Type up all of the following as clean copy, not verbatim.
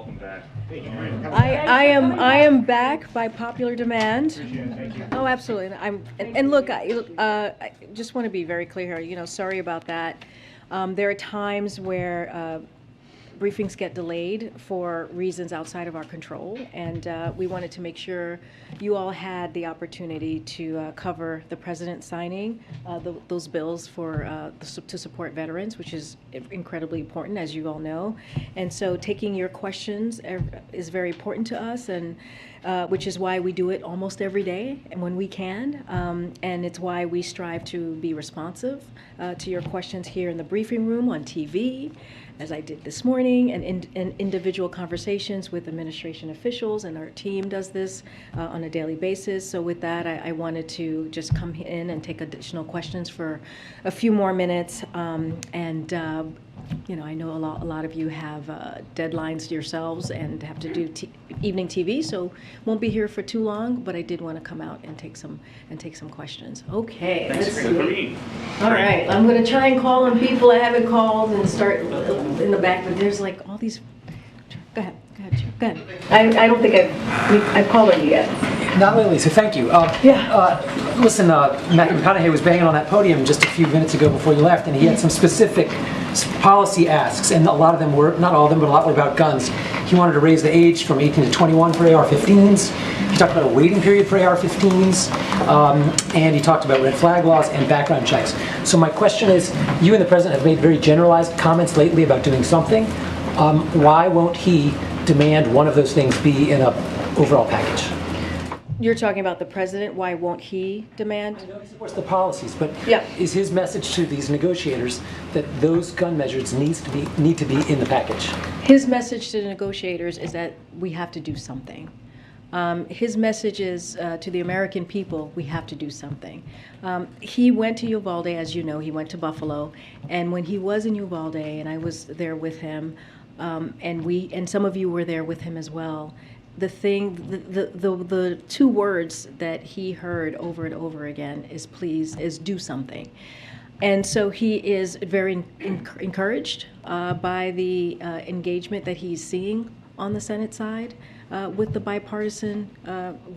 welcome back. I am back by popular demand. Thank you. Oh, absolutely. And look, I just want to be very clear here. Sorry about that. There are times where briefings get delayed for reasons outside of our control, and we wanted to make sure you all had the opportunity to cover the president signing those bills for to support veterans, which is incredibly important, as you all know. And so taking your questions is very important to us, and which is why we do it almost every day and when we can, and it's why we strive to be responsive to your questions here in the briefing room, on TV, as I did this morning, and individual conversations with administration officials, and our team does this on a daily basis. So with that, I wanted to just come in and take additional questions for a few more minutes, I know a lot of you have deadlines yourselves and have to do evening TV, so won't be here for too long. But I did want to come out and take some questions. Okay, let's see. Karine. All right, I'm going to try and call on people I haven't called and start in the back. But there's like all these. Go ahead. Go ahead. I don't think I've called on you yet. Not lately, so thank you. Listen, Matthew McConaughey was banging on that podium just a few minutes ago before you left, and he had some specific policy asks, and a lot of them were, not all of them, but a lot were about guns. He wanted to raise the age from 18 to 21 for AR-15s. He talked about a waiting period for AR-15s, and he talked about red flag laws and background checks. So my question is, you and the president have made very generalized comments lately about doing something. Why won't he demand one of those things be in an overall package? You're talking about the president. Why won't he demand? I know he supports the policies, but Yeah. is his message to these negotiators that those gun measures need to be in the package? His message to the negotiators is that we have to do something. His message is to the American people, we have to do something. He went to Uvalde, as you know, he went to Buffalo, and when he was in Uvalde, and I was there with him, and some of you were there with him as well, the two words that he heard over and over again is do something. And so he is very encouraged by the engagement that he's seeing on the Senate side with the bipartisan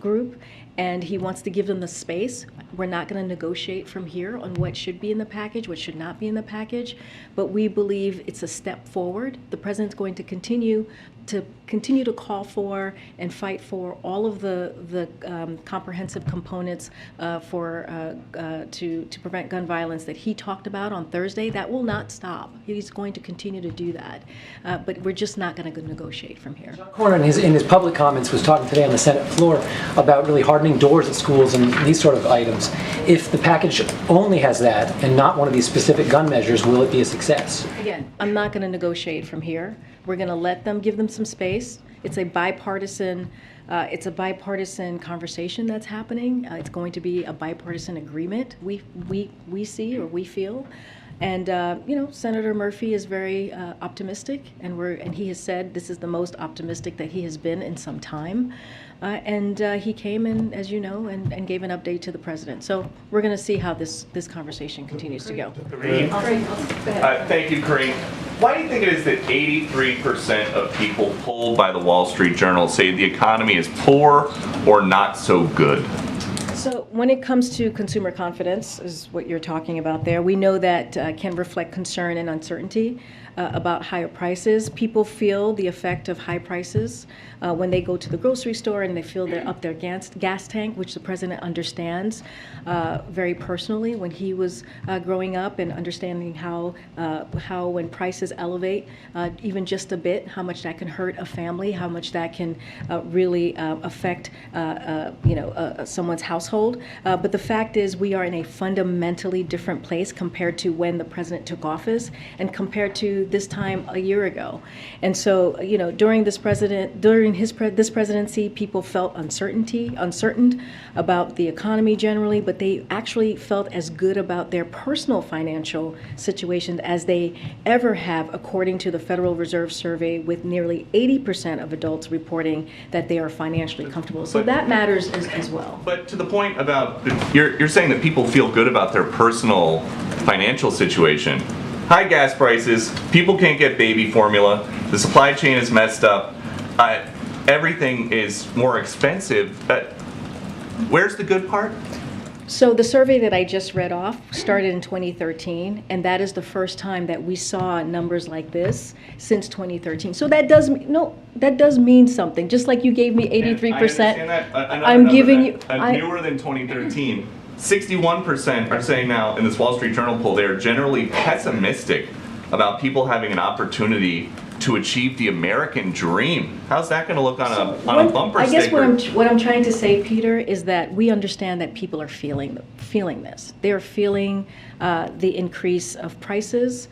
group, and he wants to give them the space. We're not going to negotiate from here on what should be in the package, what should not be in the package, but we believe it's a step forward. The president's going to continue to call for and fight for all of the comprehensive components to prevent gun violence that he talked about on Thursday. That will not stop. He's going to continue to do that, but we're just not going to negotiate from here. John Cornyn, in his public comments, was talking today on the Senate floor about really hardening doors at schools and these sort of items. If the package only has that and not one of these specific gun measures, will it be a success? Again, I'm not going to negotiate from here. We're going to give them some space. It's a bipartisan conversation that's happening. It's going to be a bipartisan agreement. We see, or we feel, and Senator Murphy is very optimistic, and he has said this is the most optimistic that he has been in some time. And he came in, as you know, and gave an update to the president. So we're going to see how this conversation continues to go. Karine. Thank you, Karine. Why do you think it is that 83% of people polled by the Wall Street Journal say the economy is poor or not so good? So when it comes to consumer confidence, is what you're talking about there, we know that can reflect concern and uncertainty about higher prices. People feel the effect of high prices when they go to the grocery store and they feel they're up their gas tank, which the president understands very personally when he was growing up, and understanding how when prices elevate even just a bit, how much that can hurt a family, how much that can really affect someone's household. But the fact is, we are in a fundamentally different place compared to when the president took office and compared to this time a year ago. And so, during this presidency, people felt uncertain about the economy generally, but they actually felt as good about their personal financial situation as they ever have, according to the Federal Reserve survey, with nearly 80% of adults reporting that they are financially comfortable. So that matters as well. But to the point about, you're saying that people feel good about their personal financial situation. High gas prices, people can't get baby formula, the supply chain is messed up. everything is more expensive. Where's the good part? So the survey that I just read off started in 2013, and that is the first time that we saw numbers like this since 2013. So that does mean something. Just like you gave me 83%. I understand that. I'm giving you newer than 2013. 61% are saying now in this Wall Street Journal poll they are generally pessimistic about people having an opportunity to achieve the American dream. How's that going to look on a bumper sticker? I guess what I'm trying to say, Peter, is that we understand that people are feeling this. They are feeling the increase of prices,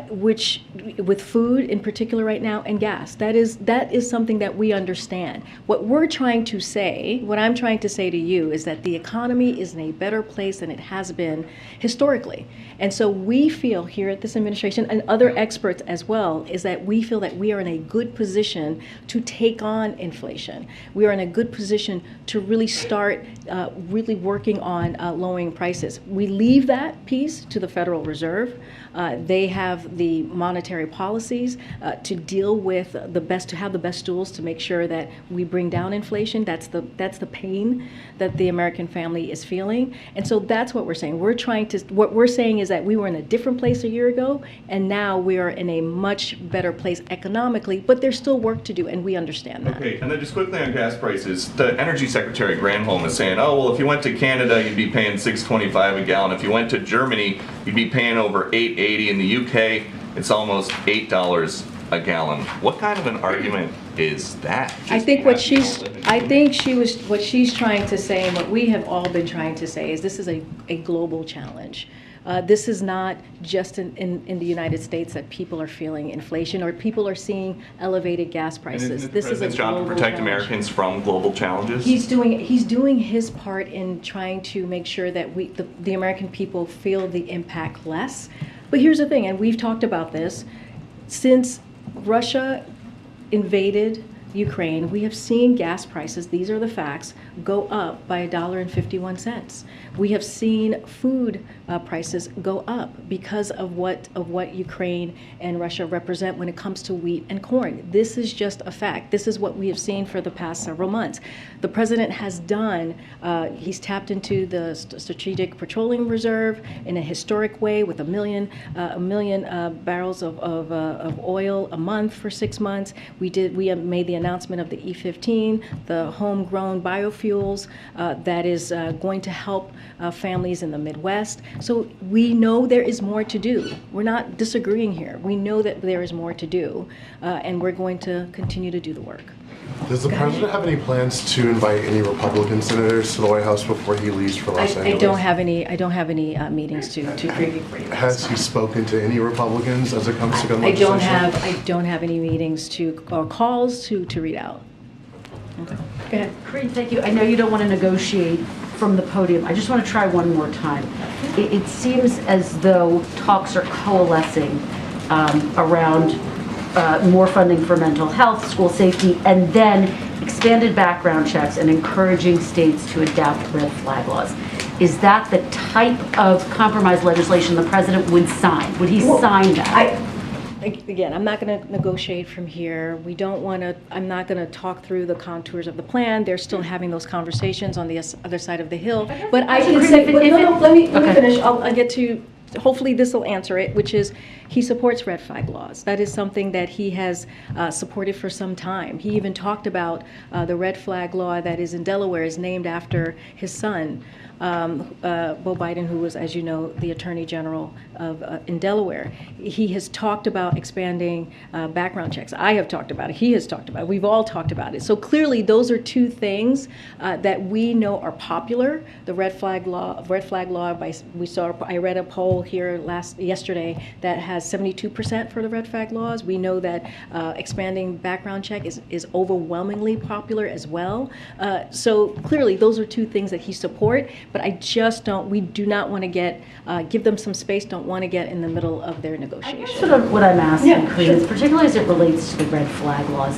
which with food in particular right now, and gas. That is something that we understand. What I'm trying to say to you is that the economy is in a better place than it has been historically. And so we feel here at this administration, and other experts as well, is that we feel that we are in a good position to take on inflation. We are in a good position to really start really working on lowering prices. We leave that piece to the Federal Reserve. They have the monetary policies to deal with to have the best tools to make sure that we bring down inflation. That's the pain that the American family is feeling. And so that's what we're saying. What we're saying is that we were in a different place a year ago, and now we are in a much better place economically, but there's still work to do, and we understand that. Okay, and then just quickly on gas prices, the Energy Secretary Granholm is saying, oh, well, if you went to Canada, you'd be paying $6.25 a gallon. If you went to Germany, you'd be paying over $8.80. In the UK, it's almost $8 a gallon. What kind of an argument is that? What she's trying to say, and what we have all been trying to say, is this is a global challenge. This is not just in the United States that people are feeling inflation or people are seeing elevated gas prices. This is a job to protect Americans from global challenges. He's doing his part in trying to make sure that the American people feel the impact less. But here's the thing, and we've talked about this, since Russia invaded Ukraine, we have seen gas prices, these are the facts, go up by $1.51. We have seen food prices go up because of what Ukraine and Russia represent when it comes to wheat and corn. This is just a fact. This is what we have seen for the past several months. The president has done, he's tapped into the Strategic Petroleum Reserve in a historic way with a million barrels of oil a month for 6 months. We have made the announcement of the E15, the homegrown biofuels that is going to help families in the Midwest. So we know there is more to do. We're not disagreeing here. We know that there is more to do, and we're going to continue to do the work. Does the president have any plans to invite any Republican senators to the White House before he leaves for Los Angeles? I don't have any meetings to preview for you. Has he spoken to any Republicans as it comes to gun legislation? I don't have any meetings or calls to read out. Okay. Go ahead. Karine, thank you. I know you don't want to negotiate from the podium. I just want to try one more time. It seems as though talks are coalescing around more funding for mental health, school safety, and then expanded background checks and encouraging states to adapt red flag laws. Is that the type of compromise legislation the president would sign? Would he sign that? Again, I'm not going to negotiate from here. I'm not going to talk through the contours of the plan. They're still having those conversations on the other side of the hill. But I can say, let me finish. I'll get to, hopefully this will answer it, which is he supports red flag laws. That is something that he has supported for some time. He even talked about the red flag law that is in Delaware is named after his son, Bo Biden, who was, as you know, the Attorney General in Delaware. He has talked about expanding background checks. I have talked about it. He has talked about it. We've all talked about it. So clearly, those are two things that we know are popular. The red flag law. I read a poll here yesterday that has 72% for the red flag laws. We know that expanding background check is overwhelmingly popular as well. So clearly, those are two things that he supports. But we do not want to give them some space, don't want to get in the middle of their negotiation. Sort of what I'm asking, Karine, is particularly as it relates to the red flag laws,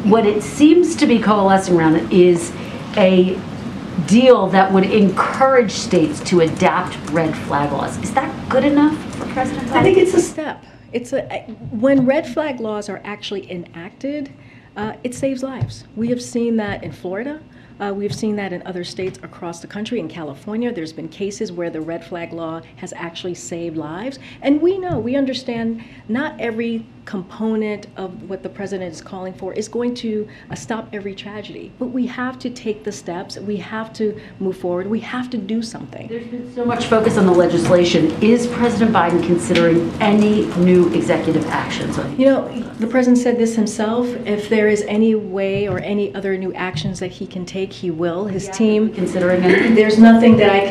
what it seems to be coalescing around is a deal that would encourage states to adapt red flag laws. Is that good enough for President Biden? I think it's a step. When red flag laws are actually enacted, it saves lives. We have seen that in Florida. We've seen that in other states across the country. In California, there's been cases where the red flag law has actually saved lives. And we understand not every component of what the president is calling for is going to stop every tragedy. But we have to take the steps. We have to move forward. We have to do something. There's been so much focus on the legislation. Is President Biden considering any new executive actions? You know, the president said this himself. If there is any way or any other new actions that he can take, he will. His team Considering it? There's nothing that I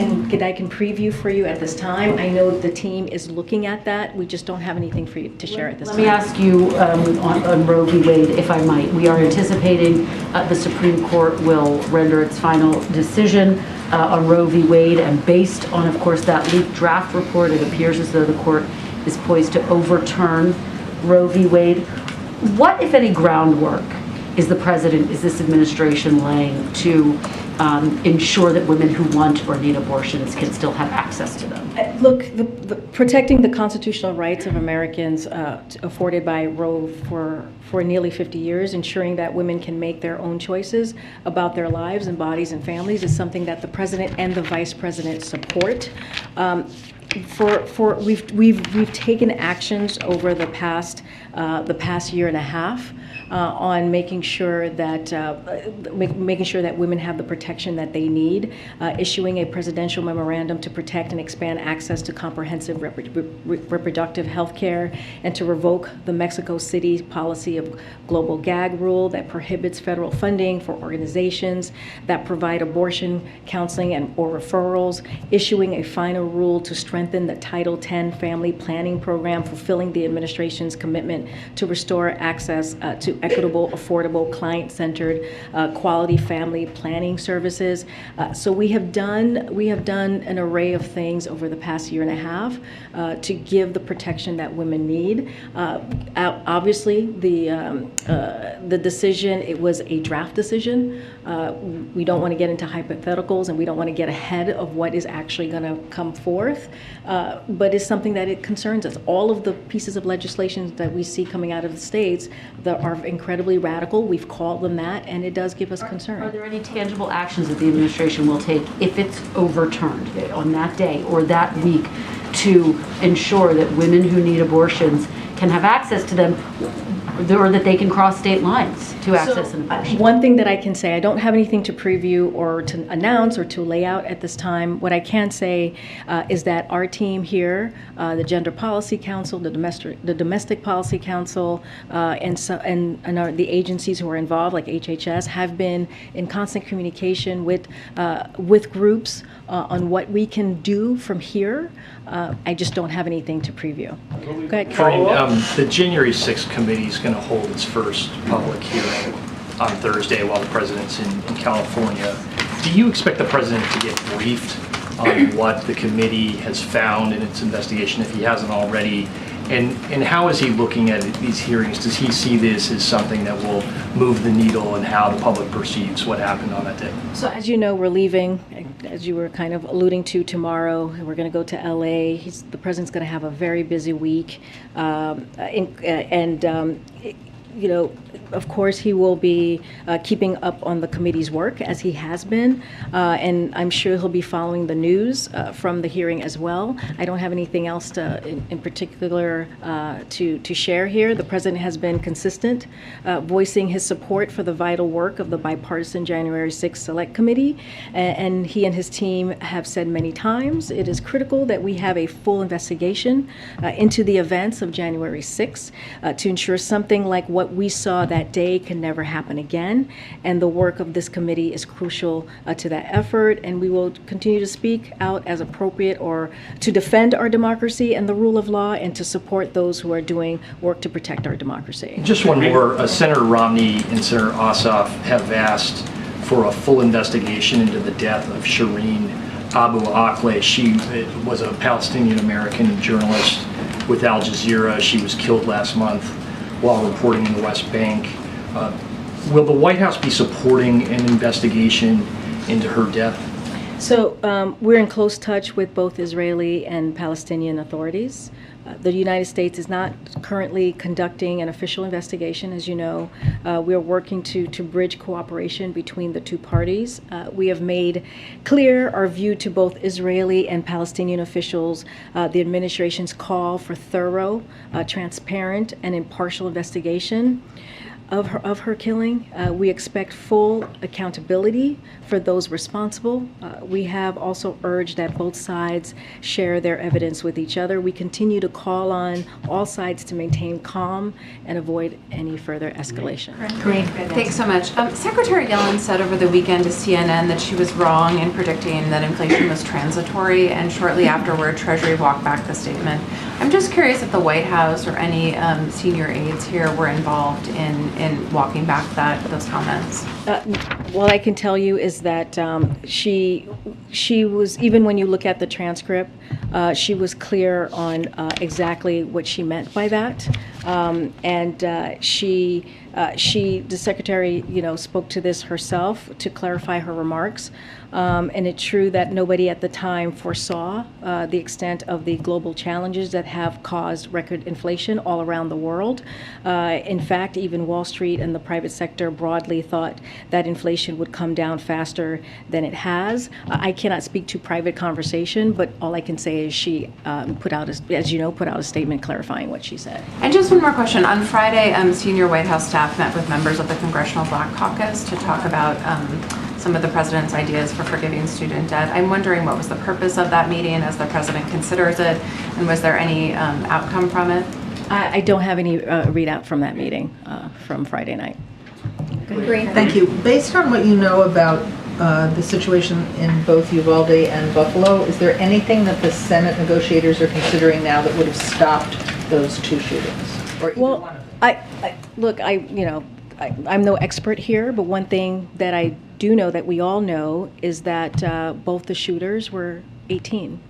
can preview for you at this time. I know the team is looking at that. We just don't have anything for you to share at this time. Let me ask you on Roe v. Wade, if I might. We are anticipating the Supreme Court will render its final decision on Roe v. Wade, and based on, of course, that leaked draft report, it appears as though the court is poised to overturn Roe v. Wade. What, if any, groundwork is this administration laying to ensure that women who want or need abortions can still have access to them? Look, protecting the constitutional rights of Americans afforded by Roe for nearly 50 years, ensuring that women can make their own choices about their lives and bodies and families is something that the president and the vice president support. We've taken actions over the past year and a half on making sure that women have the protection that they need, issuing a presidential memorandum to protect and expand access to comprehensive reproductive health care, and to revoke the Mexico City policy of global gag rule that prohibits federal funding for organizations that provide abortion counseling or referrals, issuing a final rule to strengthen the Title X family planning program, fulfilling the administration's commitment to restore access to equitable, affordable, client-centered, quality family planning services. So we have done an array of things over the past year and a half to give the protection that women need. Obviously, the decision, it was a draft decision. We don't want to get into hypotheticals, and we don't want to get ahead of what is actually going to come forth, but it's something that it concerns us. All of the pieces of legislation that we see coming out of the states that are incredibly radical, we've called them that, and it does give us concern. Are there any tangible actions that the administration will take if it's overturned on that day or that week to ensure that women who need abortions can have access to them, or that they can cross state lines to access an abortion? One thing that I can say, I don't have anything to preview or to announce or to lay out at this time. What I can say is that our team here, the Gender Policy Council, the Domestic Policy Council, the agencies who are involved, like HHS, have been in constant communication with groups on what we can do from here. I just don't have anything to preview. Go ahead, Karine, the January 6th committee is going to hold its first public hearing on Thursday while the president's in California. Do you expect the president to get briefed on what the committee has found in its investigation, if he hasn't already? And how is he looking at these hearings? Does he see this as something that will move the needle in how the public perceives what happened on that day? So as you know, we're leaving, as you were kind of alluding to, tomorrow. We're going to go to LA. The president's going to have a very busy week. You know, of course, he will be keeping up on the committee's work, as he has been, and I'm sure he'll be following the news from the hearing as well. I don't have anything else in particular to share here. The president has been consistent, voicing his support for the vital work of the bipartisan January 6th Select Committee, and he and his team have said many times it is critical that we have a full investigation into the events of January 6th to ensure something like what we saw that day can never happen again, and the work of this committee is crucial to that effort, and we will continue to speak out as appropriate or to defend our democracy and the rule of law, and to support those who are doing work to protect our democracy. Just one more. Senator Romney and Senator Ossoff have asked for a full investigation into the death of Shireen Abu Akleh. She was a Palestinian-American journalist with Al Jazeera. She was killed last month while reporting in the West Bank. Will the White House be supporting an investigation into her death? So we're in close touch with both Israeli and Palestinian authorities. The United States is not currently conducting an official investigation, as you know. We are working to bridge cooperation between the two parties. We have made clear our view to both Israeli and Palestinian officials, the administration's call for thorough, transparent, and impartial investigation of her killing. We expect full accountability for those responsible. We have also urged that both sides share their evidence with each other. We continue to call on all sides to maintain calm and avoid any further escalation. Great. Thanks so much. Secretary Yellen said over the weekend to CNN that she was wrong in predicting that inflation was transitory, and shortly afterward, Treasury walked back the statement. I'm just curious if the White House or any senior aides here were involved in walking back those comments. What I can tell you is that she was, even when you look at the transcript, she was clear on exactly what she meant by that, and the secretary, spoke to this herself to clarify her remarks. And it's true that nobody at the time foresaw the extent of the global challenges that have caused record inflation all around the world. In fact, even Wall Street and the private sector broadly thought that inflation would come down faster than it has. I cannot speak to private conversation, but all I can say is she put out a statement clarifying what she said. And just one more question. On Friday, senior White House staff met with members of the Congressional Black Caucus to talk about some of the president's ideas for forgiving student debt. I'm wondering what was the purpose of that meeting as the president considers it, and was there any outcome from it? I don't have any readout from that meeting from Friday night. Great, thank you. Based on what you know about the situation in both Uvalde and Buffalo, is there anything that the Senate negotiators are considering now that would have stopped those two shootings? Or either one of them? I'm no expert here, but one thing that I do know that we all know is that both the shooters were 18.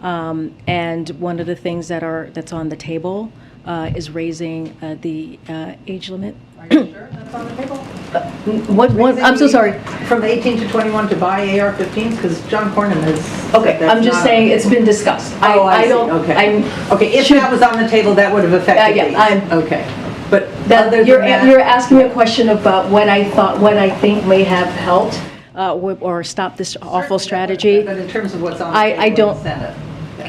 And one of the things that's on the table is raising the age limit. Are you sure that's on the table? I'm so sorry. From the 18 to 21 to buy AR-15s? Because John Cornyn has... Okay, I'm just saying it's been discussed. I see. Okay. If that was on the table, that would have affected these. Okay. But you're asking me a question about what I think may have helped or stopped this awful strategy. But in terms of what's on the table in the Senate.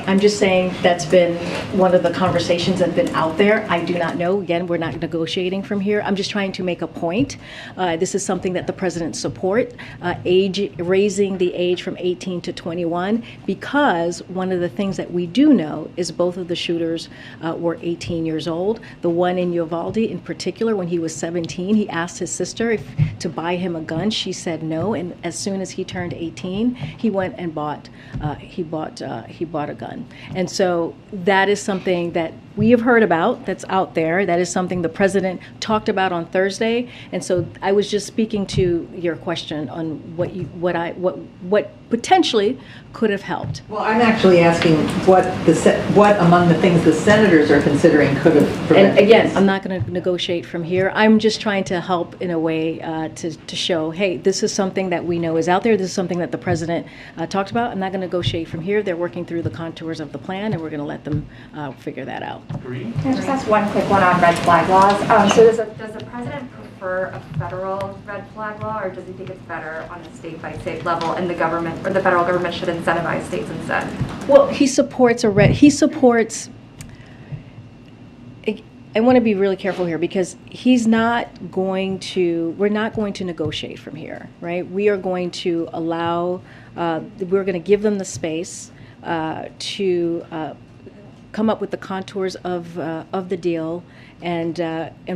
I'm just saying that's been one of the conversations that's been out there. I do not know. Again, we're not negotiating from here. I'm just trying to make a point. This is something that the president support, raising the age from 18 to 21, because one of the things that we do know is both of the shooters were 18 years old. The one in Uvalde in particular, when he was 17, he asked his sister to buy him a gun. She said no, and as soon as he turned 18, he went and bought a gun. And so that is something that we have heard about, that's out there. That is something the president talked about on Thursday. And so I was just speaking to your question on what potentially could have helped. Well, I'm actually asking what among the things the senators are considering could have prevented. And again, I'm not going to negotiate from here. I'm just trying to help in a way to show, hey, this is something that we know is out there. This is something that the president talked about. I'm not going to negotiate from here. They're working through the contours of the plan, and we're going to let them figure that out. Can I just ask one quick one on red flag laws? So does the president prefer a federal red flag law, or does he think it's better on a state-by-state level, and the government or the federal government should incentivize states instead? Well, he supports I want to be really careful here, because we're not going to negotiate from here, right? We are going to we're going to give them the space to come up with the contours of the deal, and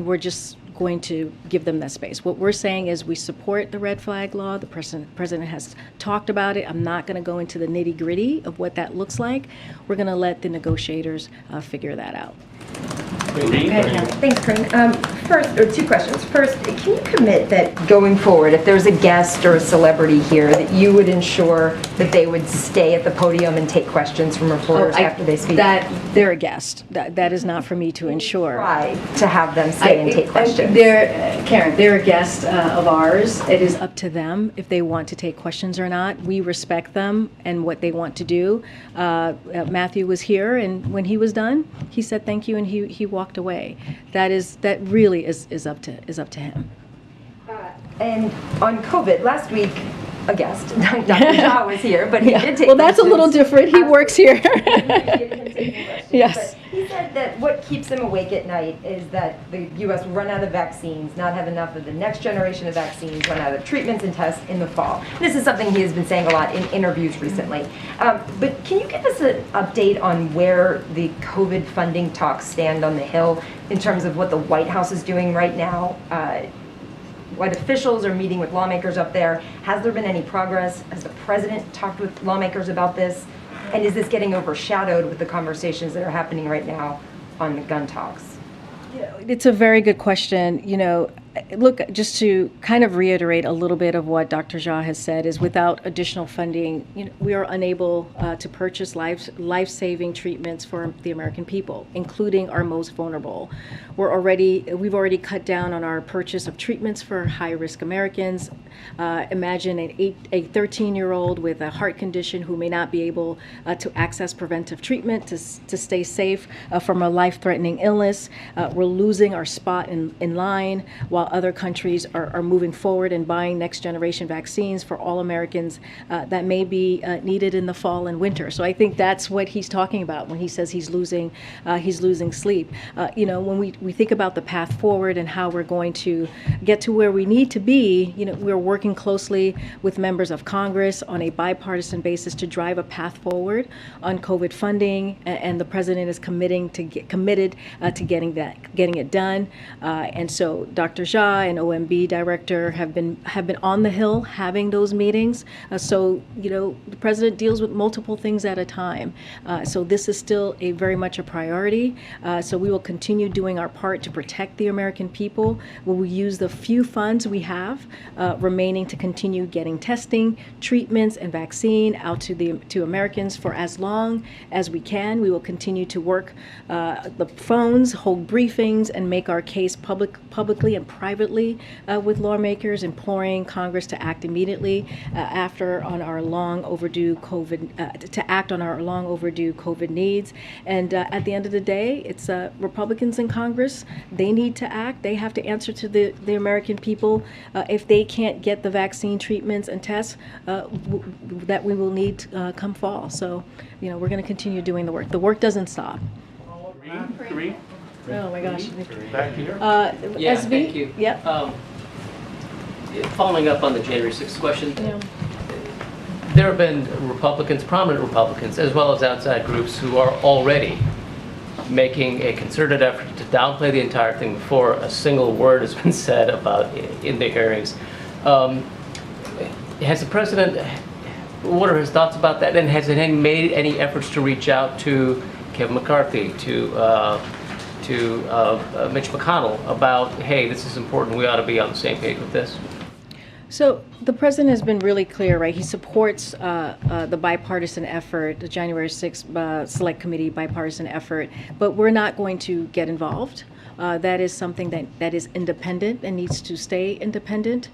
we're just going to give them that space. What we're saying is we support the red flag law. The president has talked about it. I'm not going to go into the nitty-gritty of what that looks like. We're going to let the negotiators figure that out. Thanks, Karine. First, or two questions. First, can you commit that going forward, if there's a guest or a celebrity here, that you would ensure that they would stay at the podium and take questions from reporters after they speak? That they're a guest. That is not for me to ensure. Try to have them stay and take questions. Karen, they're a guest of ours. It is up to them if they want to take questions or not. We respect them and what they want to do. Matthew was here, and when he was done, he said thank you, and he walked away. That really is up to him. And on COVID, last week, a guest, Dr. Shah was here, but he did take Well, that's a little different. He works here. Yes. But he said that what keeps him awake at night is that the U.S. will run out of vaccines, not have enough of the next generation of vaccines, run out of treatments and tests in the fall. This is something he has been saying a lot in interviews recently. But can you give us an update on where the COVID funding talks stand on the Hill in terms of what the White House is doing right now? What officials are meeting with lawmakers up there? Has there been any progress? Has the president talked with lawmakers about this? And is this getting overshadowed with the conversations that are happening right now on the gun talks? It's a very good question. Look, just to kind of reiterate a little bit of what Dr. Jha has said, is without additional funding, we are unable to purchase life-saving treatments for the American people, including our most vulnerable. We've already cut down on our purchase of treatments for high-risk Americans. Imagine a 13-year-old with a heart condition who may not be able to access preventive treatment to stay safe from a life-threatening illness. We're losing our spot in line while other countries are moving forward and buying next-generation vaccines for all Americans that may be needed in the fall and winter. So I think that's what he's talking about when he says he's losing sleep. When we think about the path forward and how we're going to get to where we need to be, we're working closely with members of Congress on a bipartisan basis to drive a path forward on COVID funding, and the president is committed to getting it done. And so Dr. Jha and OMB director have been on the Hill having those meetings. So the president deals with multiple things at a time. So this is still very much a priority. So we will continue doing our part to protect the American people. We will use the few funds we have remaining to continue getting testing, treatments, and vaccine out to Americans for as long as we can. We will continue to work the phones, hold briefings, and make our case publicly and privately with lawmakers, imploring Congress to act immediately to act on our long overdue COVID needs. And at the end of the day, it's Republicans in Congress. They need to act. They have to answer to the American people. If they can't get the vaccine treatments and tests that we will need come fall. So, we're going to continue doing the work. The work doesn't stop. Karine? Oh my gosh. Back here. Yeah, SV? thank you. Yep. Following up on the January 6th question, there have been Republicans, prominent Republicans, as well as outside groups who are already making a concerted effort to downplay the entire thing before a single word has been said about in the hearings. Has the president, what are his thoughts about that? And has it made any efforts to reach out to Kevin McCarthy, to Mitch McConnell about, hey, this is important, we ought to be on the same page with this? So the president has been really clear, right? He supports the bipartisan effort, the January 6th Select Committee bipartisan effort, but we're not going to get involved. That is something that is independent and needs to stay independent.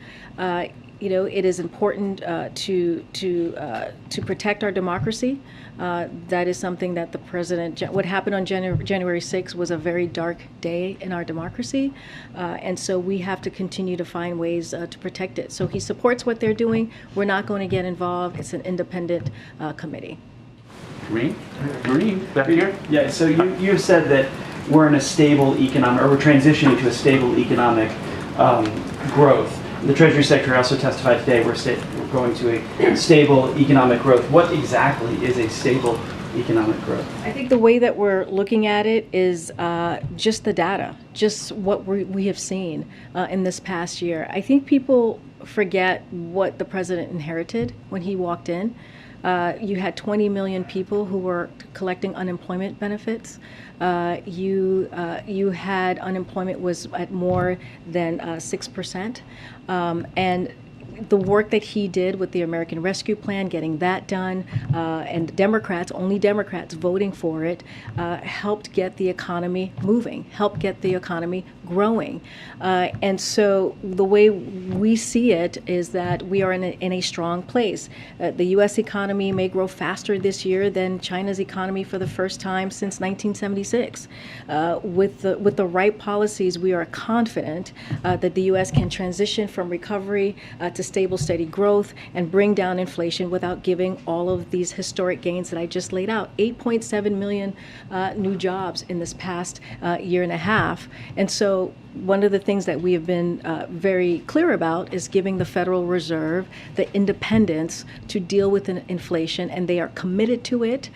It is important to protect our democracy. That is something that the president, what happened on January 6th was a very dark day in our democracy. And so we have to continue to find ways to protect it. So he supports what they're doing. We're not going to get involved. It's an independent committee. Karine, back here. Yeah, so you said that we're in a stable economic, or we're transitioning to a stable economic growth. The Treasury Secretary also testified today we're going to a stable economic growth. What exactly is a stable economic growth? I think the way that we're looking at it is just the data, just what we have seen in this past year. I think people forget what the president inherited when he walked in. You had 20 million people who were collecting unemployment benefits. You had unemployment was at more than 6%. And the work that he did with the American Rescue Plan, getting that done, and Democrats, only Democrats voting for it, helped get the economy moving, helped get the economy growing. And so the way we see it is that we are in a strong place. The U.S. economy may grow faster this year than China's economy for the first time since 1976. With the right policies, we are confident that the U.S. can transition from recovery to stable, steady growth and bring down inflation without giving all of these historic gains that I just laid out. 8.7 million new jobs in this past year and a half. And so one of the things that we have been very clear about is giving the Federal Reserve the independence to deal with inflation, and they are committed to it.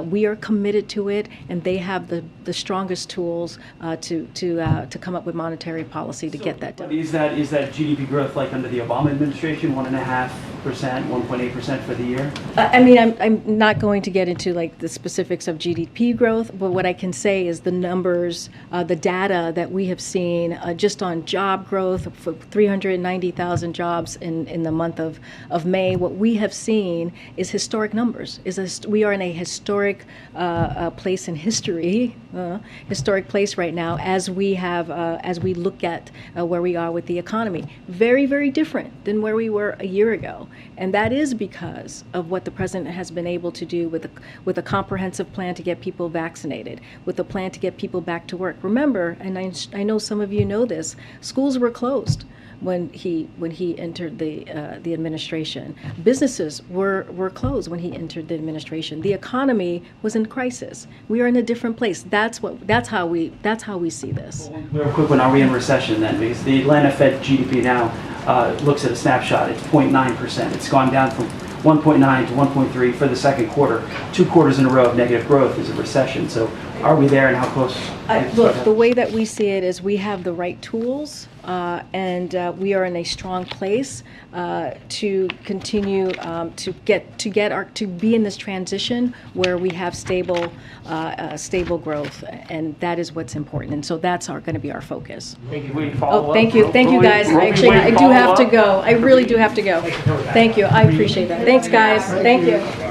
We are committed to it, and they have the strongest tools to come up with monetary policy to get that done. Is that GDP growth like under the Obama administration, 1.5%, 1.8% for the year? I mean, I'm not going to get into like the specifics of GDP growth, but what I can say is the numbers, the data that we have seen just on job growth, for 390,000 jobs in the month of May. What we have seen is historic numbers. We are in a historic place in history, historic place right now as we look at where we are with the economy. Very, very different than where we were a year ago. And that is because of what the president has been able to do with a comprehensive plan to get people vaccinated, with a plan to get people back to work. Remember, and I know some of you know this, schools were closed when he entered the administration. Businesses were closed when he entered the administration. The economy was in crisis. We are in a different place. That's how we see this. Real quick one, are we in recession then? Because the Atlanta Fed GDP now looks at a snapshot. It's 0.9%. It's gone down from 1.9 to 1.3 for the second quarter. 2 quarters in a row of negative growth is a recession. So are we there, and how close? Look, the way that we see it is we have the right tools, and we are in a strong place to continue to be in this transition where we have stable growth, and that is what's important. And so that's going to be our focus. Thank you. Thank you guys. I do have to go. I really do have to go. Thank you. I appreciate that. Thanks, guys. Thank you.